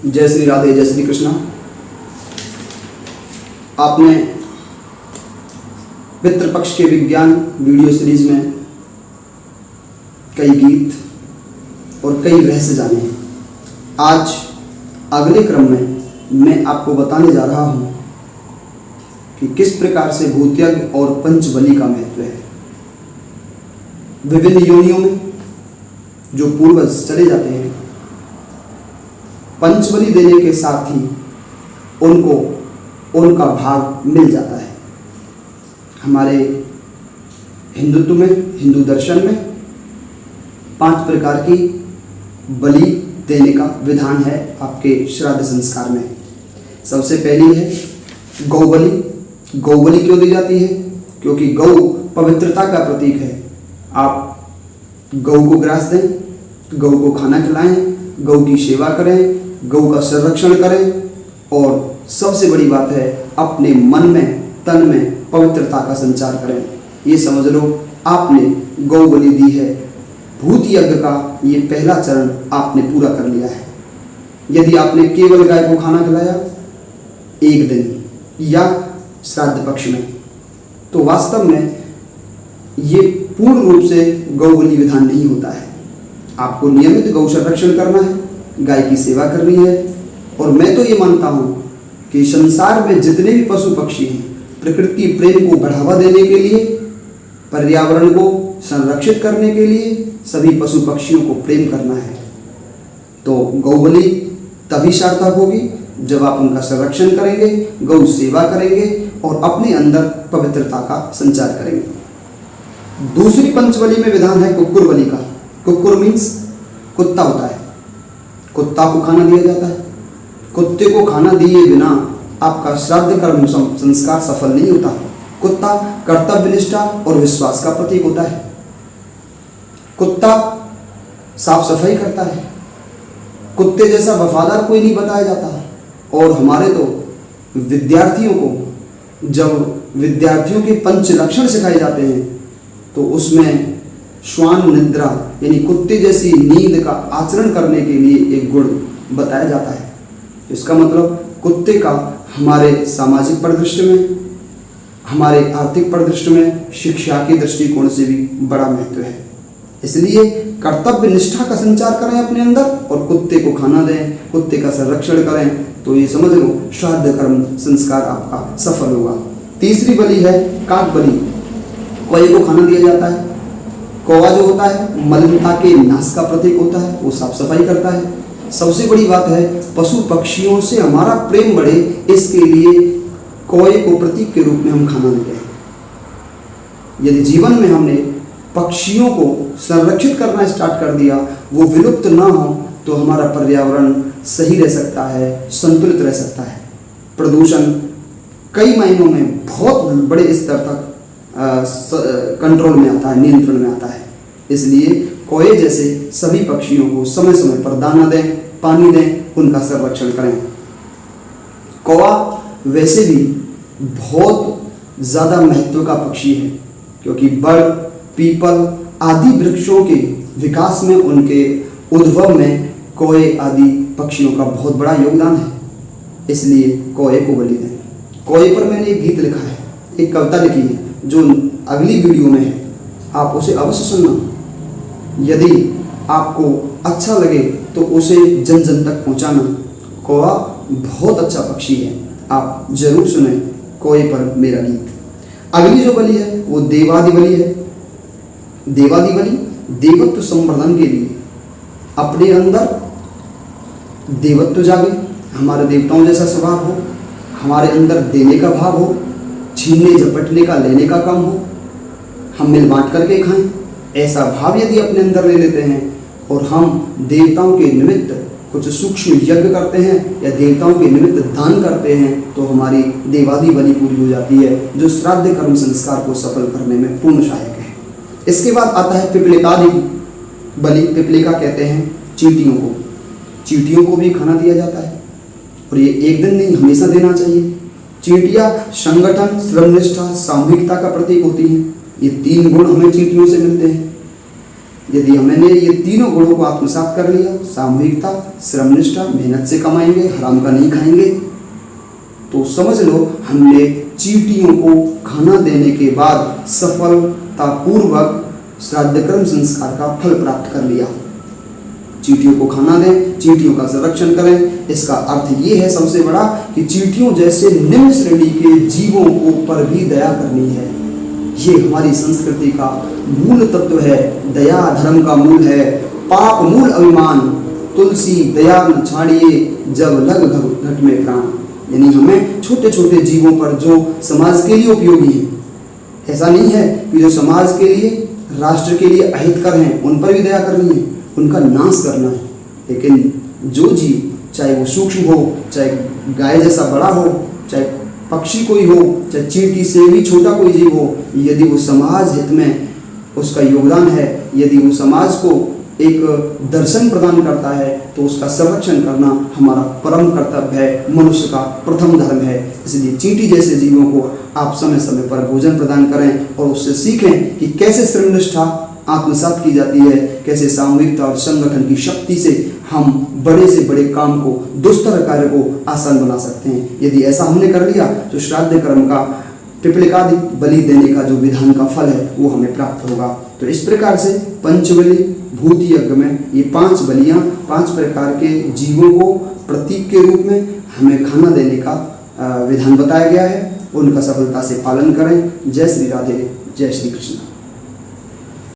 जय श्री राधे, जय श्री कृष्णा। आपने पितृपक्ष के विज्ञान वीडियो सीरीज में कई गीत और कई रहस्य जाने हैं। आज अगले क्रम में मैं आपको बताने जा रहा हूं कि किस प्रकार से भूतयज्ञ और पंचबलि का महत्व है। विभिन्न योनियों में जो पूर्वज चले जाते हैं, पंचबलि देने के साथ ही उनको उनका भाग मिल जाता है। हमारे हिंदुत्व में, हिंदू दर्शन में 5 प्रकार की बलि देने का विधान है आपके श्राद्ध संस्कार में। सबसे पहली है गौ बलि। गौ बलि क्यों दी जाती है? क्योंकि गौ पवित्रता का प्रतीक है। आप गौ को ग्रास दें, गौ को खाना खिलाएं, गौ की सेवा करें, गौ का संरक्षण करें और सबसे बड़ी बात है अपने मन में, तन में पवित्रता का संचार करें। ये समझ लो आपने गौ बलि दी है। भूत यज्ञ का ये पहला चरण आपने पूरा कर लिया है। यदि आपने केवल गाय को खाना खिलाया एक दिन या श्राद्ध पक्ष में, तो वास्तव में ये पूर्ण रूप से गौ बलि विधान नहीं होता है। आपको नियमित गौ संरक्षण करना है, गाय की सेवा करनी है। और मैं तो ये मानता हूँ कि संसार में जितने भी पशु पक्षी हैं, प्रकृति प्रेम को बढ़ावा देने के लिए, पर्यावरण को संरक्षित करने के लिए सभी पशु पक्षियों को प्रेम करना है। तो गौ बलि तभी सार्थक होगी जब आप उनका संरक्षण करेंगे, गौ सेवा करेंगे और अपने अंदर पवित्रता का संचार करेंगे। दूसरी पंचबलि में विधान है कुक्कुर बलि का। कुक्कुर मीन्स कुत्ता होता है। कुत्ता को खाना दिया जाता है। कुत्ते को खाना दिए बिना आपका श्राद्ध कर्म संस्कार सफल नहीं होता। कुत्ता कर्तव्य निष्ठा और विश्वास का प्रतीक होता है। कुत्ता साफ सफाई करता है। कुत्ते जैसा वफादार कोई नहीं बताया जाता। और हमारे तो विद्यार्थियों को जब विद्यार्थियों के पंच लक्षण सिखाए जाते हैं तो उसमें श्वान निद्रा यानी कुत्ते जैसी नींद का आचरण करने के लिए एक गुण बताया जाता है। इसका मतलब कुत्ते का हमारे सामाजिक परिदृश्य में, हमारे आर्थिक परिदृश्य में, शिक्षा के दृष्टिकोण से भी बड़ा महत्व है। इसलिए कर्तव्य निष्ठा का संचार करें अपने अंदर और कुत्ते को खाना दें, कुत्ते का संरक्षण करें, तो ये समझ लो श्राद्ध कर्म संस्कार आपका सफल होगा। तीसरी बलि है काक बलि। कौवे को खाना दिया जाता है। कौवा जो होता है मलिनता के नाश का प्रतीक होता है, वो साफ सफाई करता है। सबसे बड़ी बात है पशु पक्षियों से हमारा प्रेम बढ़े, इसके लिए कौवे को प्रतीक के रूप में हम खाना देते हैं। यदि जीवन में हमने पक्षियों को संरक्षित करना स्टार्ट कर दिया, वो विलुप्त ना हो, तो हमारा पर्यावरण सही रह सकता है, संतुलित रह सकता है। प्रदूषण कई मायनों में बहुत बड़े स्तर तक कंट्रोल में आता है, नियंत्रण में आता है। इसलिए कौवे जैसे सभी पक्षियों को समय समय पर दाना दें, पानी दें, उनका संरक्षण करें। कौवा वैसे भी बहुत ज़्यादा महत्व का पक्षी है क्योंकि बड़, पीपल आदि वृक्षों के विकास में, उनके उद्भव में कौवे आदि पक्षियों का बहुत बड़ा योगदान है। इसलिए कौवे को बलि दें। कौवे पर मैंने एक गीत लिखा है, एक कविता लिखी है जो अगली वीडियो में है, आप उसे अवश्य सुनना। यदि आपको अच्छा लगे तो उसे जन जन तक पहुंचाना। कौवा बहुत अच्छा पक्षी है, आप जरूर सुने कौवे पर मेरा गीत। अगली जो बलि है वो देवादि बलि है। देवादि बलि देवत्व संवर्धन के लिए, अपने अंदर देवत्व जागे, हमारे देवताओं जैसा स्वभाव हो, हमारे अंदर देने का भाव हो, छीनने झपटने का, लेने का कम हो, हम मिल बांट करके खाएं, ऐसा भाव यदि अपने अंदर ले लेते हैं और हम देवताओं के निमित्त कुछ सूक्ष्म यज्ञ करते हैं या देवताओं के निमित्त दान करते हैं, तो हमारी देवादि बलि पूरी हो जाती है, जो श्राद्ध कर्म संस्कार को सफल करने में पूर्ण सहायक है। इसके बाद आता है पिपलिकादि बलि। पिपलिका कहते हैं चींटियों को। चींटियों को भी खाना दिया जाता है और ये एक दिन नहीं, हमेशा देना चाहिए। चींटियाँ संगठन, श्रमनिष्ठा, सामूहिकता का प्रतीक होती हैं। ये 3 गुण हमें चींटियों से मिलते हैं। यदि मैंने ये तीनों गुणों को आत्मसात कर लिया, सामूहिकता, श्रमनिष्ठा, मेहनत से कमाएंगे, हराम का नहीं खाएंगे, तो समझ लो हमने चींटियों को खाना देने के बाद सफलतापूर्वक श्राद्ध कर्म संस्कार का फल प्राप्त कर लिया। चींटियों को खाना दें, चींटियों का संरक्षण करें। इसका अर्थ ये है सबसे बड़ा कि चींटियों जैसे निम्न श्रेणी के जीवों को पर भी दया करनी है। ये हमारी संस्कृति का मूल तत्व है। दया धर्म का मूल है। पाप मूल अभिमान, तुलसी दया न छाड़िए, जब लग घट में प्राण। यानी हमें छोटे छोटे जीवों पर जो समाज के लिए उपयोगी है, ऐसा नहीं है कि जो समाज के लिए, राष्ट्र के लिए अहितकर हैं उन पर भी दया करनी है, उनका नाश करना है। लेकिन जो जीव, चाहे वो सूक्ष्म हो, चाहे गाय जैसा बड़ा हो, चाहे पक्षी कोई हो, चाहे चींटी से भी छोटा कोई जीव हो, यदि वो समाज हित में उसका योगदान है, यदि वो समाज को एक दर्शन प्रदान करता है, तो उसका संरक्षण करना हमारा परम कर्तव्य है, मनुष्य का प्रथम धर्म है। इसलिए चींटी जैसे जीवों को आप समय समय पर भोजन प्रदान करें और उससे सीखें कि कैसे श्रमनिष्ठा आत्मसात की जाती है, कैसे सामूहिकता और संगठन की शक्ति से हम बड़े से बड़े काम को, दुस्तर कार्य को आसान बना सकते हैं। यदि ऐसा हमने कर लिया तो श्राद्ध कर्म का पिपलिकादि बलि देने का जो विधान का फल है वो हमें प्राप्त होगा। तो इस प्रकार से पंचबलि भूत यज्ञ में ये 5 बलियाँ 5 प्रकार के जीवों को प्रतीक के रूप में हमें खाना देने का विधान बताया गया है। उनका सफलता से पालन करें। जय श्री राधे, जय श्री कृष्ण।